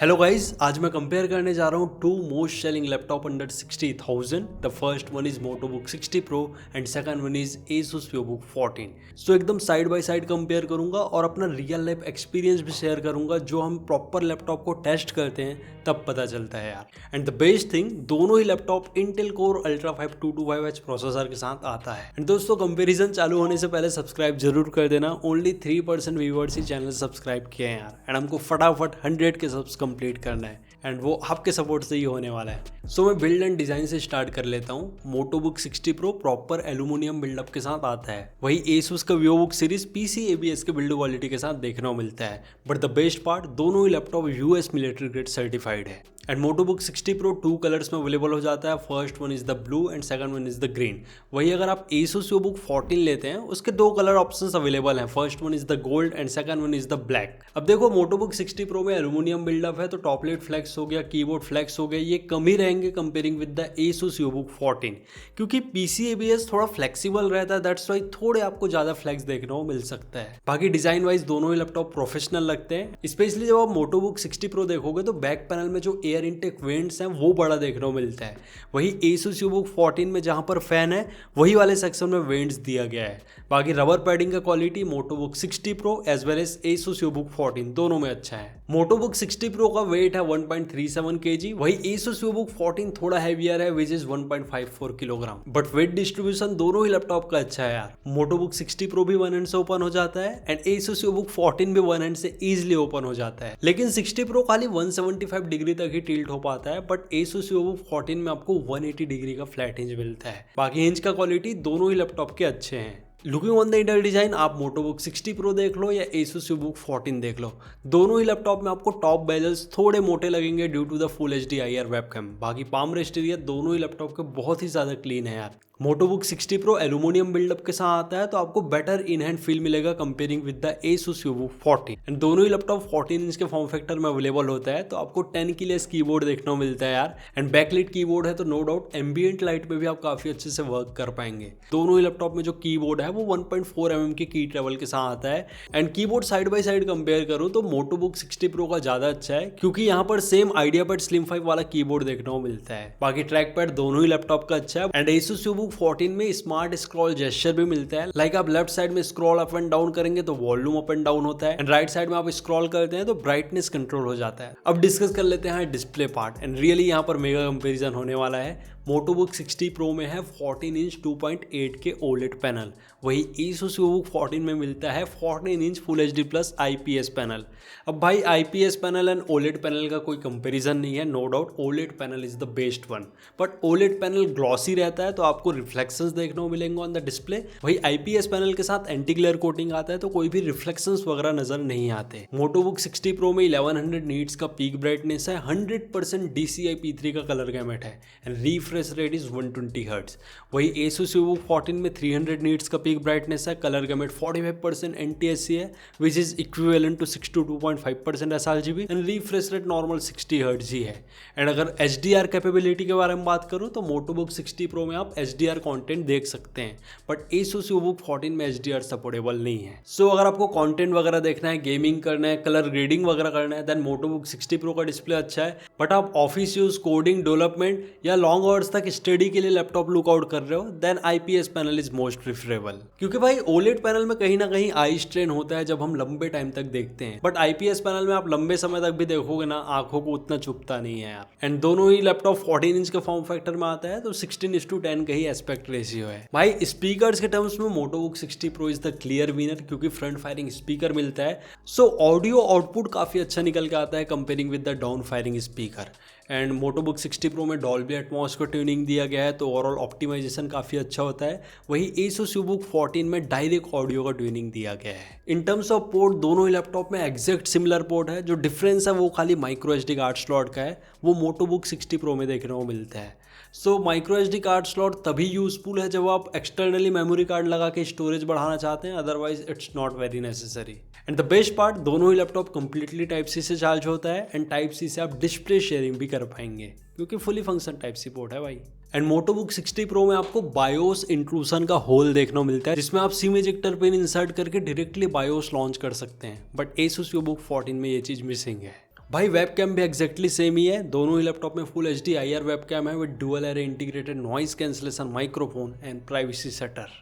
Hello guys, आज मैं compare करने जा रहा हूँ two most selling laptop under 60,000। The first one is Motobook 60 pro and second one is Asus VivoBook 14। So एकदम साइड बाय साइड कंपेयर करूंगा और अपना रियल लाइफ एक्सपीरियंस भी शेयर करूंगा। जो हम प्रॉपर लैपटॉप को टेस्ट करते हैं तब पता चलता है यार। एंड द बेस्ट थिंग, दोनों ही laptop Intel core ultra 5 225H processor के साथ आता है। एंड दोस्तों, कंपेरिजन चालू होने से पहले सब्सक्राइब जरूर कर देना। ओनली 3% व्यूअर्स ही चैनल सब्सक्राइब किए हैं यार। एंड हमको फटाफट 100 के सब्स कंप्लीट करना है एंड वो आपके सपोर्ट से ही होने वाला है। सो मैं बिल्ड एंड डिजाइन से स्टार्ट कर लेता हूँ। मोटोबुक 60 प्रो प्रॉपर एल्यूमिनियम बिल्डअप के साथ आता है। वही Asus का VivoBook सीरीज PC ABS के बिल्ड क्वालिटी के साथ देखने को मिलता है। बट द बेस्ट पार्ट, दोनों ही laptop US military grade certified है। एंड मोटोबुक 60 प्रो 2 कलर्स में अवेलेबल हो जाता है। First one is the blue and second one is the green. वही अगर आप Asus VivoBook 14 लेते हैं, उसके दो कलर ऑप्शंस अवेलेबल हैं। First one is the gold and second one is the black. अब देखो, मोटोबुक 60 प्रो में एल्यूमिनियम बिल्डअप है तो टॉपलेट फ्लेक्स हो गया, कीबोर्ड फ्लेक्स हो गया, ये कम ही रहेंगे comparing with the Asus VivoBook 14, क्योंकि PC ABS थोड़ा फ्लेक्सिबल रहता है। दैट्स वाई थोड़े आपको ज्यादा फ्लेक्स देखने को मिल सकता है। बाकी डिजाइन वाइज दोनों ही लैपटॉप प्रोफेशनल लगते हैं। स्पेशली जब आप मोटोबुक 60 प्रो देखोगे तो बैक पैनल में जो एयर इनटेक वेंट्स हैं वो बड़ा देखने को मिलता है। वही Asus VivoBook 14 में जहां पर फैन है वही वाले सेक्शन में वेंट्स दिया गया है। बाकी रबर पैडिंग का quality Motobook 60 pro as well as Asus VivoBook 14 दोनों में अच्छा है। मोटोबुक 60 प्रो का वेट है 1.37 kg। वही Asus VivoBook 14 थोड़ा हैवियर है which is 1.54 kilogram. But wait distribution दोनों ही लैपटॉप का अच्छा है यार। मोटोबुक 60 प्रो भी वन हैंड से ओपन हो जाता है एंड Asus VivoBook 14 भी वन हैंड से इजिली ओपन हो जाता है। लेकिन 60 प्रो खाली 175 डिग्री तक ही टिल्ट हो पाता है, बट Asus VivoBook 14 में आपको 180 डिग्री का फ्लैट हिंज मिलता है। बाकी हिंज का क्वालिटी दोनों ही लैपटॉप के अच्छे हैं। Looking on the inter design, आप मोटोबुक 60 प्रो देख लो या Asus VivoBook 14 देख लो, दोनों ही लैपटॉप में आपको टॉप बेजल्स थोड़े मोटे लगेंगे due to the full HD IR webcam. बाकी पाम रेस्ट एरिया दोनों ही लैपटॉप के बहुत ही ज्यादा क्लीन है यार। मोटोबुक 60 प्रो एल्यूमिनियम बिल्डअप के साथ आता है तो आपको बेटर इन हैंड फील मिलेगा comparing with the Asus VivoBook 14। And दोनों ही लैपटॉप 14 इंच के फॉर्म फैक्टर में अवेलेबल होता है तो आपको 10 की लेस कीबोर्ड देखने को मिलता है यार। एंड बैकलाइट कीबोर्ड है तो नो डाउट एम्बिएंट लाइट में भी आप काफी अच्छे से वर्क कर पाएंगे। दोनों ही लैपटॉप में जो कीबोर्ड है वो 1.4 mm की की ट्रेवल के साथ आता है। And keyboard side by side compare करूँ तो मोटोबुक 60 प्रो का ज्यादा अच्छा है, क्योंकि यहाँ पर सेम आइडियापैड स्लिम 5 वाला कीबोर्ड देखने को मिलता है। बाकी ट्रैक पैड दोनों ही लैपटॉप का अच्छा है। एंड Asus VivoBook 14 में स्मार्ट स्क्रॉल जेस्चर भी मिलता है। लाइक आप लेफ्ट साइड में स्क्रॉल अप एंड डाउन करेंगे तो वॉल्यूम अप एंड डाउन होता है एंड राइट साइड में आप स्क्रॉल करते हैं तो ब्राइटनेस कंट्रोल हो जाता है। अब डिस्कस कर लेते हैं डिस्प्ले पार्ट। एंड रियली यहाँ पर मेगा कंपैरिजन होने वाला है। मोटोबुक 60 प्रो में है 14 इंच 2.8 के OLED पैनल। वही Asus VivoBook 14 में मिलता है 14 inch full HD plus IPS panel. अब भाई IPS panel and OLED panel का कोई कंपैरिजन नहीं है, no doubt OLED panel is the best one. But OLED panel glossy रहता है तो आपको रिफ्लेक्शंस देखने को मिलेंगे ऑन द डिस्प्ले। वही IPS पैनल के साथ एंटी ग्लेयर कोटिंग आता है तो कोई भी रिफ्लेक्शंस वगैरह नजर नहीं आते। मोटोबुक 60 प्रो में 1100 नीट्स का पीक ब्राइटनेस है, 100% DCI P3 का कलर गैमेट है and refresh rate is 120 hertz. वही Asus VivoBook 14 में 300 नीट्स का पीक ब्राइटनेस है, कलर गैमेट 45% NTSC है which is equivalent to 62.5% sRGB and refresh rate normal 60 hertz ही है। एंड अगर HDR कैपेबिलिटी के बारे में बात करूं तो मोटोबुक 60 प्रो में आप HDR कंटेंट देख सकते हैं, बट Asus VivoBook 14 में HDR सपोर्टेबल नहीं है। सो अगर आपको कंटेंट वगैरह देखना है, गेमिंग करना है, कलर ग्रेडिंग वगैरह करना है, देन मोटोबुक 60 प्रो का डिस्प्ले अच्छा है। बट आप ऑफिस यूज, कोडिंग, डेवलपमेंट या लॉन्ग आवर्स तक स्टडी के लिए लैपटॉप लुकआउट कर रहे हो, then IPS panel is most preferable. क्योंकि भाई OLED पैनल में कहीं ना कहीं आई स्ट्रेन होता है जब हम लंबे टाइम तक देखते हैं, बट IPS पैनल में आप लंबे समय तक भी देखोगे ना, आंखों को उतना चुभता नहीं है यार। एंड दोनों ही लैपटॉप 14 इंच के फॉर्म फैक्टर में आता है तो 16:10 का ही एस्पेक्ट रेशियो है। भाई स्पीकर्स के टर्म्स में मोटोबुक 60 pro is the clear winner, क्योंकि फ्रंट फायरिंग स्पीकर मिलता है। सो ऑडियो आउटपुट काफी अच्छा निकल के आता है comparing with the down firing speaker. And Motobook 60 pro में डॉल्बी एटमॉस को ट्यूनिंग दिया गया है तो ओवरऑल ऑप्टिमाइजेशन काफ़ी अच्छा होता है। वही Asus VivoBook 14 में डायरेक्ट ऑडियो का ट्यूनिंग दिया गया है। इन टर्म्स ऑफ पोर्ट दोनों ही लैपटॉप में एग्जैक्ट सिमिलर पोर्ट है, जो डिफरेंस है वो खाली माइक्रो SD कार्ड स्लॉट का है, वो मोटोबुक 60 प्रो में देखने को मिलता है। So micro SD card slot तभी यूजफुल है जब आप एक्सटर्नली मेमोरी कार्ड लगा के स्टोरेज बढ़ाना चाहते हैं, otherwise it's not very necessary. And the best part, दोनों ही लैपटॉप कंप्लीटली टाइप सी से चार्ज होता है एंड टाइप सी से आप डिस्प्ले शेयरिंग भी कर पाएंगे क्योंकि fully function type C port है भाई। एंड मोटोबुक 60 प्रो में आपको बायोस इंट्रूशन का होल देखने को मिलता है, जिसमें आप सिम इजेक्टर पिन इंसर्ट करके डायरेक्टली बायोस लॉन्च कर सकते हैं, बट Asus VivoBook 14 में ये चीज मिसिंग है। भाई वेब कैम भी एक्जैक्टली सेम ही है, दोनों ही लैपटॉप में full HD IR web cam है with dual array integrated noise cancellation microphone and privacy shutter.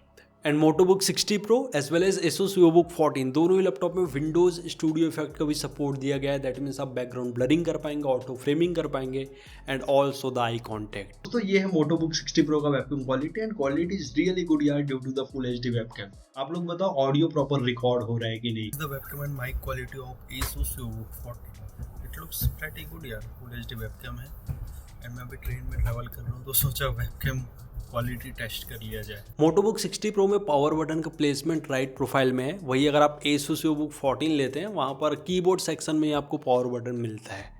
And Motobook 60 Pro as well as Asus VivoBook 14 दोनों ही लैपटॉप में विंडोज स्टूडियो इफेक्ट का भी सपोर्ट दिया गया है। दैट मीन्स आप बैकग्राउंड ब्लरिंग कर पाएंगे, ऑटो फ्रेमिंग कर पाएंगे and also the eye contact. तो ये है मोटोबुक 60 Pro का webcam quality and quality is really good यार due to the full HD webcam. आप लोग बताओ ऑडियो प्रॉपर रिकॉर्ड हो रहा है कि नहीं। The webcam and mic quality of ASUS VivoBook 14. It looks pretty good यार, फुल HD webcam है। एंड मैं अभी ट्रेन में ट्रैवल कर रहा हूँ तो सोचा webcam क्वालिटी टेस्ट कर लिया जाए। मोटोबुक 60 Pro में पावर बटन का प्लेसमेंट राइट प्रोफाइल में है, वही अगर आप Asus VivoBook 14 लेते हैं वहाँ पर कीबोर्ड सेक्शन में ही आपको पावर बटन मिलता है।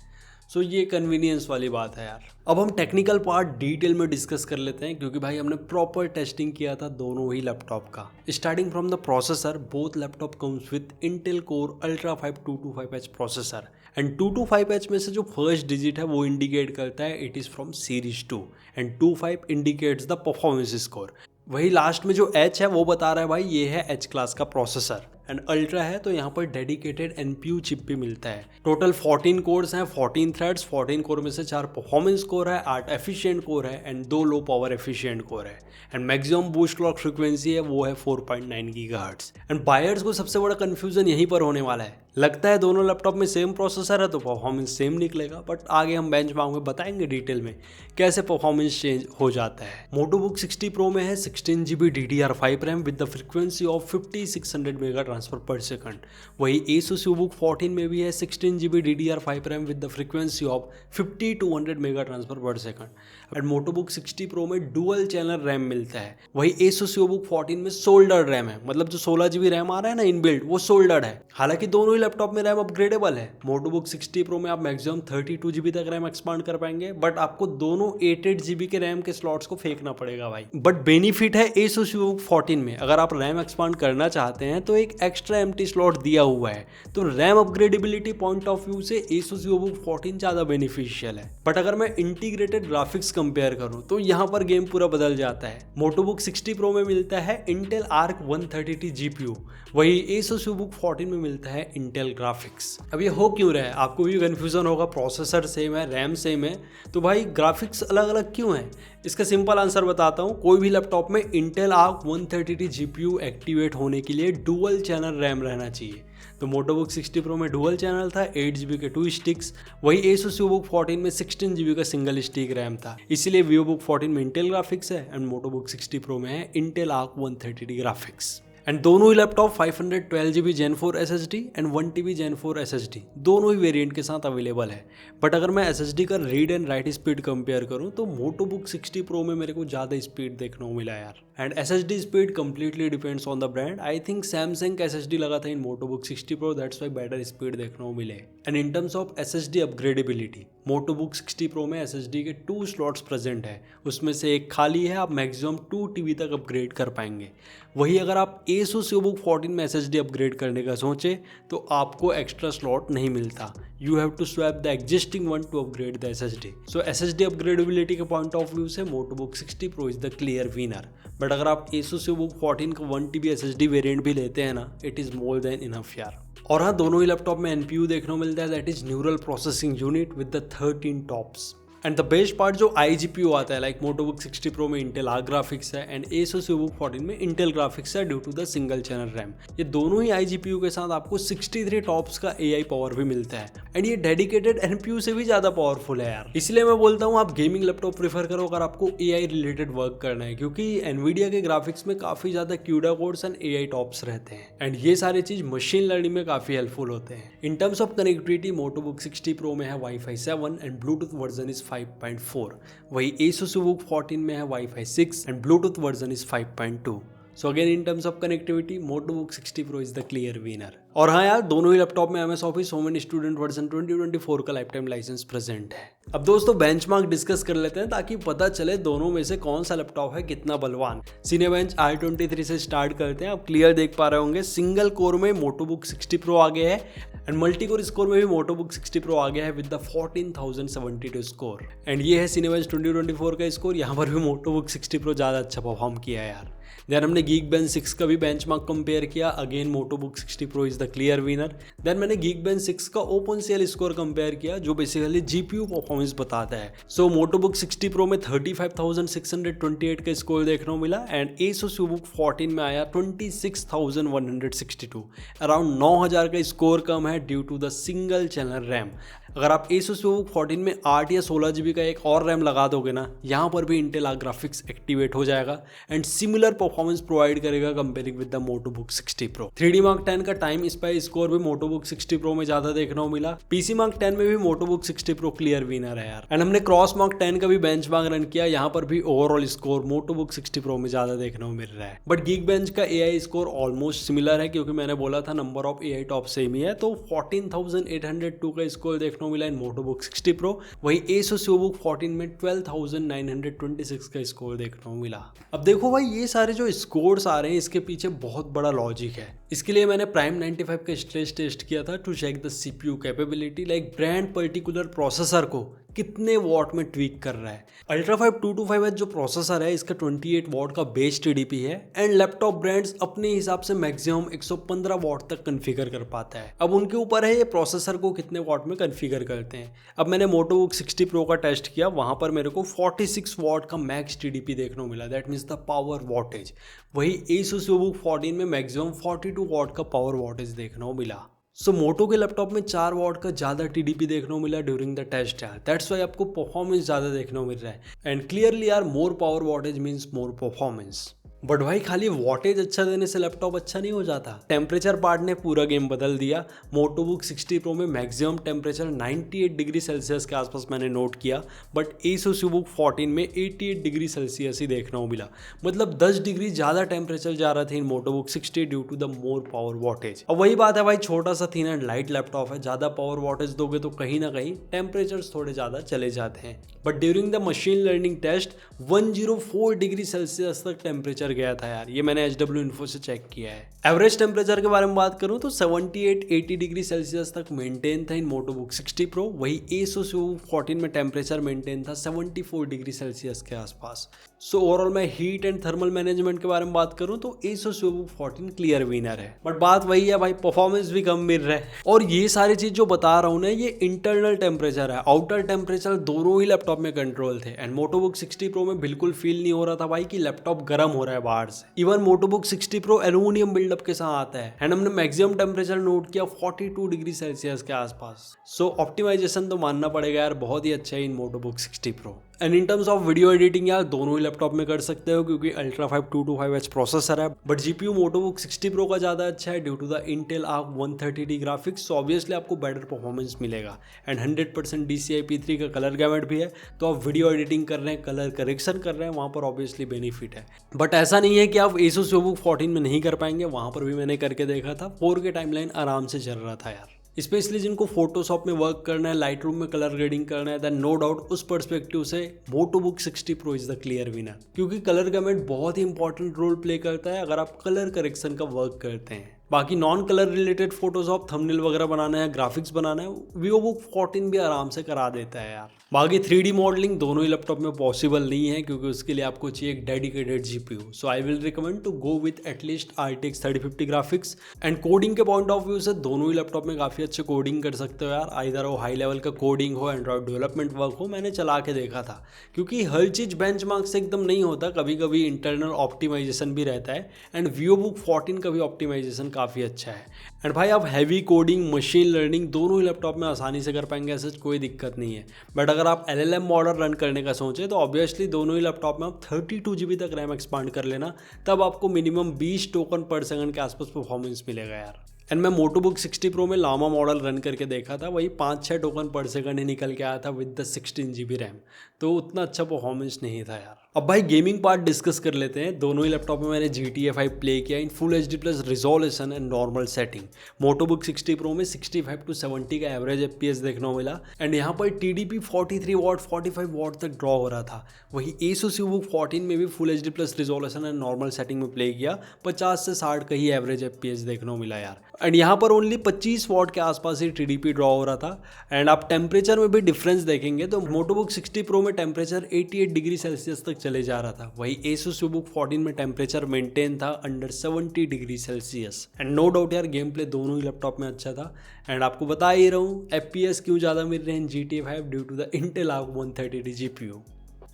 सो ये कन्वीनियंस वाली बात है यार। अब हम टेक्निकल पार्ट डिटेल में डिस्कस कर लेते हैं क्योंकि भाई हमने प्रॉपर टेस्टिंग किया था दोनों ही लैपटॉप का। Starting from the processor, both laptop comes with Intel core ultra 5 225H processor and 225H में से जो फर्स्ट डिजिट है वो इंडिकेट करता है it is from series 2 and 25 indicates the performance score. वही लास्ट में जो H है वो बता रहा है भाई ये है H क्लास का प्रोसेसर एंड अल्ट्रा है तो यहाँ पर डेडिकेटेड NPU चिप भी मिलता है। टोटल 14 कोर्स हैं, 14 थ्रेड्स, 14 कोर में से 4 परफॉर्मेंस कोर है, 8 एफिशिएंट कोर है and 2 low power efficient core है and maximum boost clock frequency है वो है 4.9 GHz। एंड बायर्स को सबसे बड़ा कंफ्यूजन यहीं पर होने वाला है, लगता है दोनों लैपटॉप में सेम प्रोसेसर है तो परफॉर्मेंस सेम निकलेगा, बट आगे हम बेंचमार्क में बताएंगे डिटेल में कैसे परफॉर्मेंस चेंज हो जाता है। मोटोबुक 60 Pro में है 16GB DDR5 RAM with the frequency of 5600 mega transfer पर सेकंड। वही Asus VivoBook 14 में भी है 16GB DDR5 RAM with the frequency of 5200 mega transfer पर सेकंड। एंड मोटोबुक 60 Pro में डुअल चैनल रैम मिलता है। वही Asus VivoBook 14 में सोल्डर्ड रैम है, मतलब जो 16GB रैम आ रहा है ना इनबिल्ट वो सोल्डर्ड है। हालांकि दोनों ही लैपटॉप में रैम अपग्रेडेबल है। मोटोबुक 60 Pro में आप मैक्सिमम 32GB तक रैम एक्सपांड कर पाएंगे, बट आपको दोनों 88GB के रैम के स्लॉट्स को फेंकना पड़ेगा भाई। बट बेनिफिट है Asus VivoBook 14 में, अगर आप रैम एक्सपांड करना चाहते हैं तो एक एक्स्ट्रा एम्प्टी स्लॉट दिया हुआ है, तो RAM upgradability point of view से Asus VivoBook 14 ज़्यादा बेनिफिशियल है। बट अगर मैं इंटीग्रेटेड ग्राफिक्स कंपेयर करूं तो यहाँ पर गेम पूरा बदल जाता है। मोटोबुक 60 Pro में मिलता है Intel Arc 130T GPU, वही Asus VivoBook 14 में मिलता है Intel ग्राफिक्स। अब ये हो क्यों रहा है, आपको भी कंफ्यूजन होगा, प्रोसेसर सेम है, रैम सेम है, तो भाई ग्राफिक्स अलग अलग क्यों है? इसका सिंपल आंसर बताता हूँ। कोई भी लैपटॉप में Intel Arc 130T GPU activate होने के लिए डुअल चैनल रैम रहना चाहिए, तो मोटोबुक 60 Pro में डुअल चैनल था, 8GB के 2 स्टिक्स। वही Asus VivoBook 14 में 16GB का सिंगल स्टिक रैम था, इसीलिए VivoBook 14 में Intel ग्राफिक्स है एंड मोटोबुक 60 Pro में है Intel Arc 130T graphics. And दोनों ही laptop 512GB Gen 4 SSD and 1TB Gen 4 SSD दोनों ही वेरिएंट के साथ अवेलेबल है। बट अगर मैं SSD का read and right speed compare करूं तो मोटोबुक 60 Pro में मेरे को ज़्यादा स्पीड देखने को मिला यार। And SSD speed completely depends on the brand. I think Samsung का SSD लगा था in Motobook 60 Pro, that's why better speed देखने को मिले। And in terms of SSD upgradability, Motobook 60 Pro में SSD के 2 स्लॉट्स प्रेजेंट है, उसमें से एक खाली है, आप मैक्सिमम 2 TB तक अपग्रेड कर पाएंगे। वही अगर आप Asus VivoBook 14 में SSD अपग्रेड करने का सोचे तो आपको एक्स्ट्रा स्लॉट नहीं मिलता, you have to swap the existing one to upgrade the SSD। So SSD upgradeability के पॉइंट ऑफ व्यू से MotoBook 60 Pro is the clear winner. But अगर आप Asus VivoBook 14 का 1TB SSD वेरिएंट भी लेते हैं ना, it is more than enough यार। और हाँ, दोनों ही लैपटॉप में NPU देखने को मिलता है, that is neural processing unit with the 13 tops. And the best part जो iGPU आता है, लाइक मोटोबुक 60 Pro में Intel Arc ग्राफिक्स है एंड Asus VivoBook 14 में Intel ग्राफिक्स है due to the single channel RAM. ये दोनों ही iGPU के साथ आपको 63 टॉप्स का AI पावर भी मिलता है एंड ये डेडिकेटेड NPU से भी ज़्यादा पावरफुल है यार। इसलिए मैं बोलता हूँ आप गेमिंग लैपटॉप प्रीफर करो अगर आपको AI रिलेटेड वर्क करना है, क्योंकि NVIDIA के ग्राफिक्स में काफ़ी ज़्यादा CUDA codes and AI tops रहते हैं एंड ये सारी चीज़ मशीन लर्निंग में काफ़ी हेल्पफुल होते हैं। In terms of connectivity, Motobook 60 Pro में है Wi-Fi 7 and bluetooth version is 5.4। वही Asus VivoBook 14 में है Wi-Fi 6 and bluetooth version is 5.2। So again in terms of connectivity, Motobook 60 Pro is the clear winner. और हाँ यार, दोनों ही लैपटॉप में MS Office home and student version 2024 का लाइफ टाइम लाइसेंस प्रेजेंट है। अब दोस्तों बेंचमार्क डिस्कस कर लेते हैं ताकि पता चले दोनों में से कौन सा लैपटॉप है कितना बलवान। सिनेबेंच i23 से स्टार्ट करते हैं। आप क्लियर देख पा रहे होंगे सिंगल कोर में मोटोबुक 60 Pro आ गया है एंड मल्टी कोर स्कोर में भी मोटोबुक 60 Pro आ गया है विद द 14072 स्कोर। एंड ये है सिनेबेंच 2024 का स्कोर। यहाँ पर भी मोटोबुक 60 Pro ज़्यादा अच्छा परफॉर्म किया है यार। देन हमने Geekbench 6 का भी बेंचमार्क कंपेयर किया, again MotoBook 60 Pro is the clear winner. Then मैंने Geekbench 6 का OpenCL स्कोर कंपेयर किया जो बेसिकली GPU परफॉर्मेंस बताता है। सो MotoBook 60 Pro में 35,628 का स्कोर देखने को मिला एंड Asus VivoBook 14 में आया 26,162, अराउंड 9,000 का स्कोर कम है due to the single channel RAM. अगर आप Asus VivoBook 14 में 8 या 16 GB का एक और रैम लगा दोगे ना, यहाँ पर भी इंटेल आर्क ग्राफिक्स एक्टिवेट हो जाएगा एंड सिमिलर परफॉर्मेंस प्रोवाइड करेगा comparing with the MotoBook 60 Pro। 3D Mark 10 का टाइम स्पाई स्कोर भी MotoBook 60 Pro में ज्यादा देखने को मिला। PC Mark 10 में भी MotoBook 60 Pro क्लियर विनर है यार। एंड हमने क्रॉस मार्क 10 का भी बेंचमार्क रन किया, यहाँ पर भी ओवरऑल स्कोर MotoBook 60 Pro में ज्यादा देखने को मिल रहा है। बट Geekbench का AI स्कोर ऑलमोस्ट सिमिलर है क्योंकि मैंने बोला था number of AI top same ही है, तो 14,802 का स्कोर देखने को मिला इन MotoBook 60 Pro। वही Asus VivoBook 14 में 12,926 का स्कोर देखने को मिला। अब देखो भाई ये सारे जो स्कोर्स आ रहे हैं इसके पीछे बहुत बड़ा लॉजिक है। इसके लिए मैंने Prime 95 का स्ट्रेस टेस्ट किया था to check the CPU capability, like brand particular processor को कितने वॉट में ट्वीक कर रहा है। Ultra 5 225H जो प्रोसेसर है इसका 28 वॉट का बेस TDP है एंड लैपटॉप ब्रांड्स अपने हिसाब से मैक्सिमम 115 वॉट तक कन्फिगर कर पाता है। अब उनके ऊपर है ये प्रोसेसर को कितने वॉट में कन्फिगर करते हैं। अब मैंने MotoBook 60 Pro का टेस्ट किया, वहां पर मेरे को 46 वॉट का मैक्स TDP देखने को मिला, that means the power wattage. वही Asus VivoBook 14 में मैक्सिमम 42 वॉट का पावर वॉटेज देखने को मिला। सो मोटो के लैपटॉप में 4 वॉट का ज़्यादा TDP देखने को मिला ड्यूरिंग द टेस्ट यार, दैट्स वाई आपको परफॉर्मेंस ज़्यादा देखने को मिल रहा है एंड क्लियरली यार मोर power wattage means more performance. But भाई खाली वॉटेज अच्छा देने से लैपटॉप अच्छा नहीं हो जाता, टेम्परेचर पार्ट ने पूरा गेम बदल दिया। MotoBook 60 Pro में मैक्सिमम टेम्परेचर 98 डिग्री सेल्सियस के आसपास मैंने नोट किया, बट Asus VivoBook 14 में 88 डिग्री सेल्सियस ही देखने को मिला, मतलब 10 डिग्री ज़्यादा टेम्परेचर जा रहा था in MotoBook 60 due to the more power wattage. अब वही बात है भाई, छोटा सा थिन एंड लाइट लैपटॉप है, ज़्यादा पावर वॉटेज दोगे तो कहीं ना कहीं टेम्परेचर्स थोड़े ज़्यादा चले जाते हैं। But during the machine learning test 104 degree Celsius तक टेम्परेचर गया था यार, ये मैंने HW इन्फो से चेक किया है। एवरेज टेम्परेचर के बारे में बात करूं तो 78-80 डिग्री सेल्सियस तक मेंटेन था इन MotoBook 60 Pro। वही Asus VivoBook 14 में टेम्परेचर मेंटेन था 74 डिग्री सेल्सियस के आसपास। सो ओवरऑल मैं हीट एंड थर्मल मैनेजमेंट के बारे में बात करूं तो Asus VivoBook 14 क्लियर विनर है। बट बात वही है भाई, परफॉर्मेंस भी कम मिल रहा है। और ये सारी चीज जो बता रहा हूं ना, ये इंटरनल टेम्परेचर है, आउटर टेम्परेचर दोनों ही लैपटॉप में कंट्रोल थे एंड MotoBook 60 Pro में बिल्कुल फील नहीं हो रहा था भाई कि लैपटॉप गर्म हो रहा है बाहर से। Even MotoBook 60 Pro aluminium buildup के साथ आता है एंड हमने मैक्सिमम टेम्परेचर नोट किया 42 डिग्री सेल्सियस के आसपास। सो ऑप्टिमाइजेशन तो मानना पड़ेगा यार, बहुत ही अच्छा है इन MotoBook 60 Pro। And in terms of video editing यार दोनों ही लैपटॉप में कर सकते हो क्योंकि Ultra 5 225H प्रोसेसर है, बट GPU MotoBook 60 Pro का ज़्यादा अच्छा है due to the Intel Arc 130D graphics. So obviously आपको बेटर परफॉर्मेंस मिलेगा एंड 100% DCI P3 का कलर गैमेट भी है, तो आप वीडियो एडिटिंग कर रहे हैं, कलर करेक्शन कर रहे हैं, वहाँ पर ऑब्वियसली बेनिफिट है। बट ऐसा नहीं है कि आप Asus VivoBook 14 में नहीं कर पाएंगे, वहाँ पर भी मैंने करके देखा था, 4K टाइमलाइन आराम से चल रहा था यार। स्पेशली जिनको फोटोशॉप में वर्क करना है, लाइटरूम में कलर ग्रेडिंग करना है, देन नो डाउट उस पर्सपेक्टिव से MotoBook 60 Pro is the clear winner, क्योंकि कलर गैमेट बहुत ही इंपॉर्टेंट रोल प्ले करता है अगर आप कलर करेक्शन का वर्क करते हैं। बाकी non colour related Photoshop, thumbnail वगैरह बनाना है, ग्राफिक्स बनाना है, VivoBook 14 भी आराम से करा देता है यार। बाकी 3D मॉडलिंग दोनों ही लैपटॉप में पॉसिबल नहीं है क्योंकि उसके लिए आपको चाहिए एक dedicated GPU। So I will recommend to go with at least RTX 3050 graphics. And coding के पॉइंट ऑफ व्यू से दोनों ही लैपटॉप में काफ़ी अच्छे कोडिंग कर सकते हो यार, आइदर वो हाई लेवल का कोडिंग हो, एंड्रॉइड डेवलपमेंट वर्क हो। मैंने चला के देखा था क्योंकि हर चीज़ बेंचमार्क से एकदम नहीं होता, कभी कभी इंटरनल ऑप्टिमाइजेशन भी रहता है एंड VivoBook 14 का भी ऑप्टिमाइजेशन काफ़ी अच्छा है। एंड भाई आप हैवी कोडिंग, मशीन लर्निंग दोनों ही लैपटॉप में आसानी से कर पाएंगे, ऐसे कोई दिक्कत नहीं है। बट अगर आप LLM मॉडल रन करने का सोचें तो ऑब्वियसली दोनों ही लैपटॉप में आप 32 GB तक रैम एक्सपांड कर लेना, तब आपको मिनिमम 20 टोकन पर सेकंड के आसपास परफॉर्मेंस मिलेगा यार। एंड मैं MotoBook 60 Pro में लामा मॉडल रन करके देखा था, वही 5-6 टोकन पर सेकंड ही निकल के आया था विद द 16 GB रैम, तो उतना अच्छा परफॉर्मेंस नहीं था यार। अब भाई गेमिंग पार्ट डिस्कस कर लेते हैं। दोनों ही लैपटॉप में मैंने GTA 5 प्ले किया in full HD+ resolution and normal setting. MotoBook 60 Pro में 65 to 70 का एवरेज FPS देखने को मिला एंड यहाँ पर TDP 43 वॉट 45 वॉट तक ड्रॉ हो रहा था। वही Asus VivoBook 14 में भी full HD+ resolution and normal setting में प्ले किया, 50 से 60 का ही एवरेज FPS देखने को मिला यार। एंड यहाँ पर ओनली 25 वॉट के आसपास ही TDP ड्रॉ हो रहा था। एंड आप टेम्परेचर में भी डिफरेंस देखेंगे तो MotoBook 60 Pro में टेम्परेचर 88 डिग्री सेल्सियस तक चले जा रहा था। वही Asus VivoBook 14 में टेम्परेचर मेंटेन था under 70 degree Celsius. And no doubt यार गेम प्ले दोनों ही लैपटॉप में अच्छा था। एंड आपको बता ही रहा हूँ FPS क्यों ज़्यादा मिल रहे हैं GTA 5 due to the Intel Arc 130 GPU।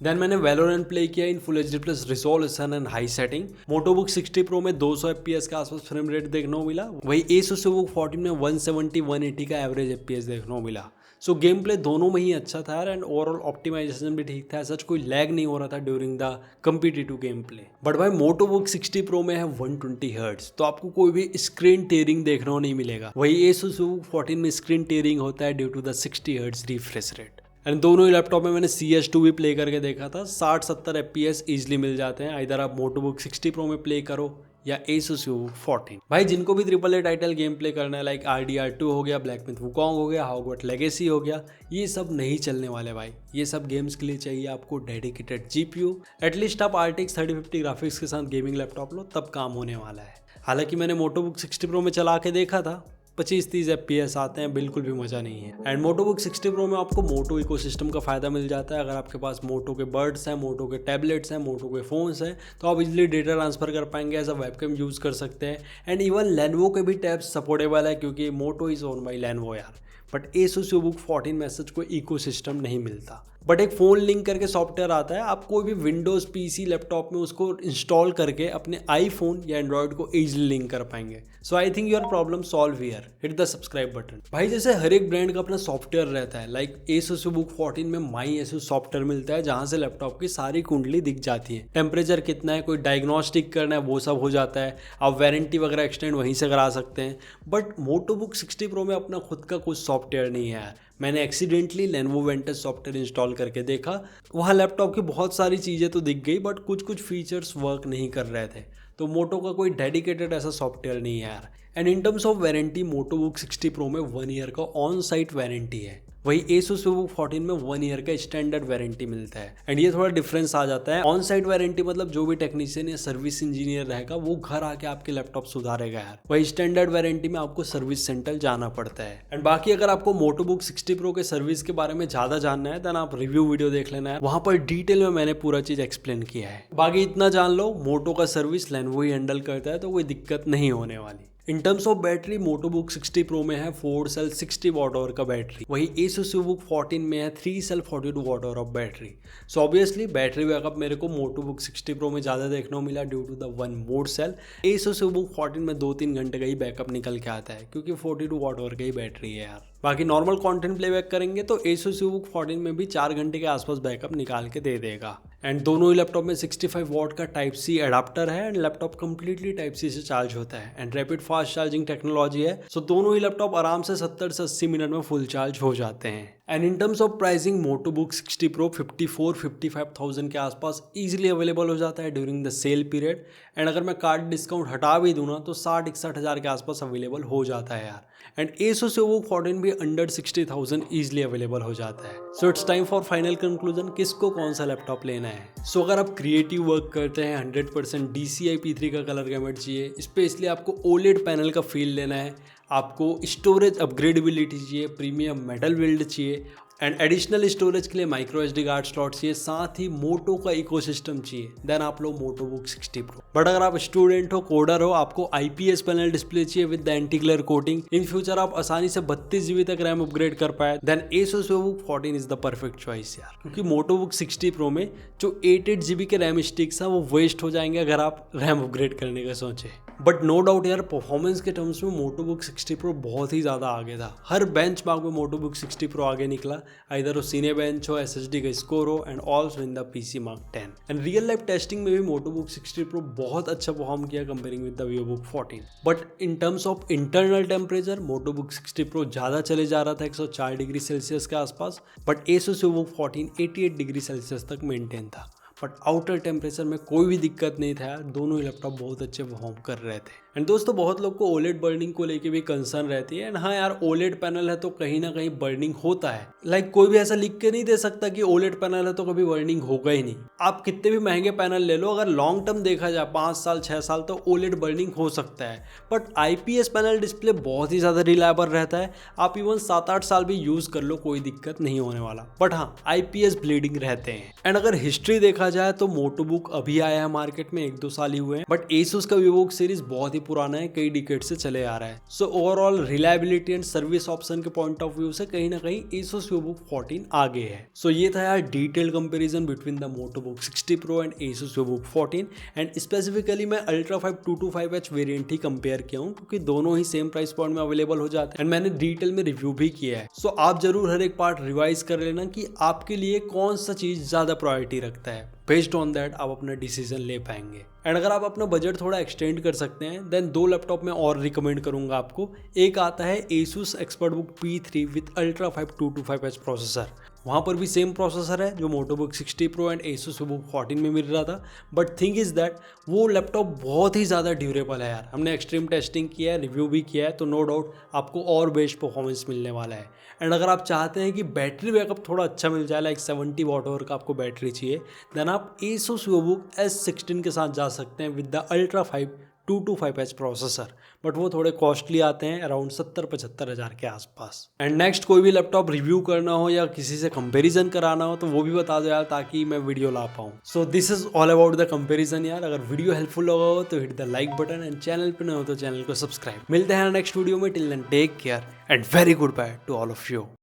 Then मैंने Valorant प्ले किया in full HD plus resolution and high setting. MotoBook 60 Pro में 200 FPS का आसपास फ्रेम रेट देखने को मिला। वही Asus VivoBook 14 में 170-180 का एवरेज FPS देखने को मिला। सो गेम प्ले दोनों में ही अच्छा था एंड ओवरऑल ऑप्टिमाइजेशन भी ठीक था। सच कोई लैग नहीं हो रहा था during the competitive game play. But भाई MotoBook 60 Pro में है 120 हर्ट्ज, तो आपको कोई भी स्क्रीन टेयरिंग देखने को नहीं मिलेगा। वही Asus VivoBook 14 में स्क्रीन टेयरिंग होता है due to the 60 hertz refresh rate. And दोनों ही लैपटॉप में मैंने CS2 भी प्ले करके देखा था। 60-70 FPS ईजिली मिल जाते हैं। इधर आप MotoBook 60 Pro में प्ले करो या Asus VivoBook 14। भाई जिनको भी AAA टाइटल गेम प्ले करना है लाइक RDR2 हो गया, ब्लैक मिथ वुकोंग हो गया, हॉगवर्ट्स लेगेसी हो गया, ये सब नहीं चलने वाले भाई। ये सब गेम्स के लिए चाहिए आपको डेडिकेटेड GPU। एटलीस्ट आप RTX 3050 ग्राफिक्स के साथ गेमिंग लैपटॉप लो, तब काम होने वाला है। हालांकि मैंने MotoBook 60 Pro में चला के देखा था, 25-30 FPS आते हैं, बिल्कुल भी मज़ा नहीं है। एंड MotoBook 60 Pro में आपको मोटो इकोसिस्टम का फ़ायदा मिल जाता है। अगर आपके पास मोटो के बर्ड्स हैं, मोटो के टैबलेट्स हैं, मोटो के फ़ोन्स हैं, तो आप इजीली डेटा ट्रांसफ़र कर पाएंगे, एज अ वेबकैम यूज़ कर सकते हैं। एंड इवन Lenovo के भी टैब्स सपोर्टेबल है क्योंकि Moto is own by Lenovo यार। बट Asus VivoBook 14 में सच कोई इकोसिस्टम नहीं मिलता। बट एक फ़ोन लिंक करके सॉफ्टवेयर आता है, आप कोई भी विंडोज़ PC लैपटॉप में उसको इंस्टॉल करके अपने आईफोन या एंड्रॉयड को ईजिली लिंक कर पाएंगे। So I think your problem solve here, hit the subscribe button. भाई जैसे हर एक ब्रांड का अपना सॉफ्टवेयर रहता है, लाइक Asus VivoBook 14 में माई Asus सॉफ्टवेयर मिलता है जहाँ से लैपटॉप की सारी कुंडली दिख जाती है। टेम्परेचर कितना है, कोई डायग्नोस्टिक करना है, वो सब हो जाता है। आप वारंटी वगैरह एक्सटेंड वहीं से करा सकते हैं। बट MotoBook 60 Pro में अपना खुद का कुछ सॉफ्टवेयर नहीं है। मैंने accidentally Lenovo Ventus software install करके देखा, वहाँ लैपटॉप की बहुत सारी चीज़ें तो दिख गई बट कुछ फीचर्स वर्क नहीं कर रहे थे। तो मोटो का कोई डेडिकेटेड ऐसा सॉफ्टवेयर नहीं है यार। And in terms of warranty MotoBook 60 Pro में 1 ईयर का ऑन साइट वारंटी है। वही Asus VivoBook 14 में 1 ईयर का स्टैंडर्ड वारंटी मिलता है। एंड ये थोड़ा डिफरेंस आ जाता है। ऑन साइट वारंटी मतलब जो भी टेक्नीशियन या सर्विस इंजीनियर रहेगा वो घर आके आपके लैपटॉप सुधारेगा यार। वही स्टैंडर्ड वारंटी में आपको सर्विस सेंटर जाना पड़ता है। एंड बाकी अगर आपको MotoBook 60 Pro के सर्विस के बारे में ज़्यादा जानना है देन आप रिव्यू वीडियो देख लेना है, वहाँ पर डिटेल में मैंने पूरा चीज़ एक्सप्लेन किया है। बाकी इतना जान लो, मोटो का सर्विस Lenovo ही हैंडल करता है, तो कोई दिक्कत नहीं होने वाली। In terms of battery MotoBook 60 Pro में है 4 सेल 60 वॉट आवर का बैटरी। वही Asus VivoBook 14 में है 3 cell 42 watt hour of battery. So obviously battery backup मेरे को MotoBook 60 Pro में ज़्यादा देखने को मिला due to the 1 more cell. Asus VivoBook 14 में 2-3 घंटे का ही बैकअप निकल के आता है क्योंकि 42 वॉट आवर का ही बैटरी है यार। बाकी नॉर्मल कंटेंट प्लेबैक करेंगे तो Asus VivoBook 14 में भी 4 घंटे के आसपास बैकअप निकाल के दे देगा। एंड दोनों ही लैपटॉप में 65 वॉट का Type-C एडाप्टर है एंड लैपटॉप कंप्लीटली Type-C से चार्ज होता है and rapid fast charging technology है। सो दोनों ही लैपटॉप आराम से 70 से 80 मिनट में फुल चार्ज हो जाते हैं। And in terms of pricing MotoBook 60 Pro 54-55,000 के आसपास ईजिली अवेलेबल हो जाता है during the sale period. And अगर मैं कार्ड डिस्काउंट हटा भी दूँ ना तो 60-61 हज़ार के आसपास अवेलेबल हो जाता है यार। एंड Asus VivoBook 14 भी अंडर 60,000 ईजिली अवेलेबल हो जाता है। So it's time for final conclusion, किसको कौन सा लैपटॉप लेना है। सो अगर आप क्रिएटिव वर्क करते हैं, 100% DCI P3 का कलर गैमेट चाहिए, स्पेशली आपको OLED पैनल का फील लेना है, आपको स्टोरेज अपग्रेडेबिलिटी चाहिए, प्रीमियम मेटल बिल्ड चाहिए एंड एडिशनल स्टोरेज के लिए माइक्रो SD कार्ड स्लॉट चाहिए, साथ ही मोटो का इकोसिस्टम चाहिए, देन आप लो MotoBook 60 Pro। बट अगर आप स्टूडेंट हो, कोडर हो, आपको IPS पैनल डिस्प्ले चाहिए with the anti glare coating, in future आप आसानी से 32 GB तक रैम अपग्रेड कर पाए, then Asus VivoBook 14 is the perfect choice यार। क्योंकि MotoBook 60 Pro में जो 8 GB के रैम स्टिक्स हैं वो वेस्ट हो जाएंगे अगर आप रैम अपग्रेड करने का सोचें। बट नो डाउट यार परफॉर्मेंस के टर्म्स में MotoBook 60 Pro बहुत ही ज़्यादा आगे था। हर बेंचमार्क में MotoBook 60 Pro आगे निकला, आइदर वो Cinebench हो, SSD का स्कोर हो and also in the PC Mark 10। And real life testing में भी MotoBook 60 Pro बहुत अच्छा परफॉर्म किया comparing with the VivoBook 14। But in terms of internal temperature MotoBook 60 Pro ज़्यादा चले जा रहा था 104 डिग्री सेल्सियस के आसपास, but Asus VivoBook 14 88 degree Celsius तक मेंटेन था। बट आउटर टेम्परेचर में कोई भी दिक्कत नहीं था यार, दोनों ही लैपटॉप बहुत अच्छे परफॉर्म कर रहे थे। एंड दोस्तों बहुत लोग को ओलेड बर्निंग को लेके भी कंसर्न रहती है। एंड हाँ यार, ओलेड पैनल है तो कहीं ना कहीं बर्निंग होता है। लाइक कोई भी ऐसा लिख के नहीं दे सकता कि ओलेड पैनल है तो कभी बर्निंग होगा ही नहीं। आप कितने भी महंगे पैनल ले लो, अगर लॉन्ग टर्म देखा जाए 5 साल 6 साल तो ओलेड बर्निंग हो सकता है। बट आईपीएस पैनल डिस्प्ले बहुत ही ज़्यादा रिलायबल रहता है। आप इवन 7-8 साल भी यूज़ कर लो, कोई दिक्कत नहीं होने वाला। बट हाँ, आईपीएस ब्लीडिंग रहते हैं। एंड अगर हिस्ट्री देखा जाए तो मोटो बुक अभी आया है मार्केट में, 1-2 साल ही हुए हैं। बट एसूस का वीवो सीरीज बहुत ही पुराना है, कई डिकेड से चले आ रहा है। So overall reliability and service option के पॉइंट ऑफ व्यू से कहीं ना कहीं एसूस वीवो 14 आगे है। सो ये था यार detail comparison between the motto book 60 pro and Asus Vivo 14। And specifically मैं अल्ट्रा 5 225H वेरिएंट ही कंपेयर किया हूँ, क्योंकि दोनों ही सेम प्राइस पॉइंट में अवेलेबल हो जाते हैं। एंड मैंने डिटेल में रिव्यू भी किया है। सो आप जरूर हर एक पार्ट रिवाइज कर लेना कि आपके लिए कौन सा चीज ज्यादा प्रायोरिटी रखता है। बेस्ड ऑन दैट आप अपना डिसीजन ले पाएंगे। एंड अगर आप अपना बजट थोड़ा एक्सटेंड कर सकते हैं देन 2 लैपटॉप में और रिकमेंड करूंगा आपको। एक आता है Asus ExpertBook P3 with Ultra 5 225H processor. वहाँ पर भी सेम प्रोसेसर है जो मोटो book 60 pro and Asus book 14 में मिल रहा था। बट थिंग इज दैट वो लैपटॉप बहुत ही ज़्यादा ड्यूरेबल है यार। हमने एक्सट्रीम टेस्टिंग किया है, रिव्यू भी किया है, तो नो डाउट आपको और बेस्ट परफॉर्मेंस मिलने वाला है। एंड अगर आप चाहते हैं कि बैटरी बैकअप थोड़ा अच्छा मिल जाए, लाइक 70 वॉट आवर का आपको बैटरी चाहिए, देन आप Asus VivoBook S16 के साथ जा सकते हैं with the Ultra 5 225H processor. But वो थोड़े कॉस्टली आते हैं, अराउंड 70-75 हज़ार के आसपास। एंड नेक्स्ट कोई भी लैपटॉप रिव्यू करना हो या किसी से कंपैरिजन कराना हो तो वो भी बता दो यार, ताकि मैं वीडियो ला पाऊँ। So this is all about the comparison यार। अगर वीडियो हेल्पफुल लगा हो तो hit the like button and channel पे नए हो तो चैनल को सब्सक्राइब। मिलते हैं नेक्स्ट वीडियो में। Till then take care and very goodbye to all of you.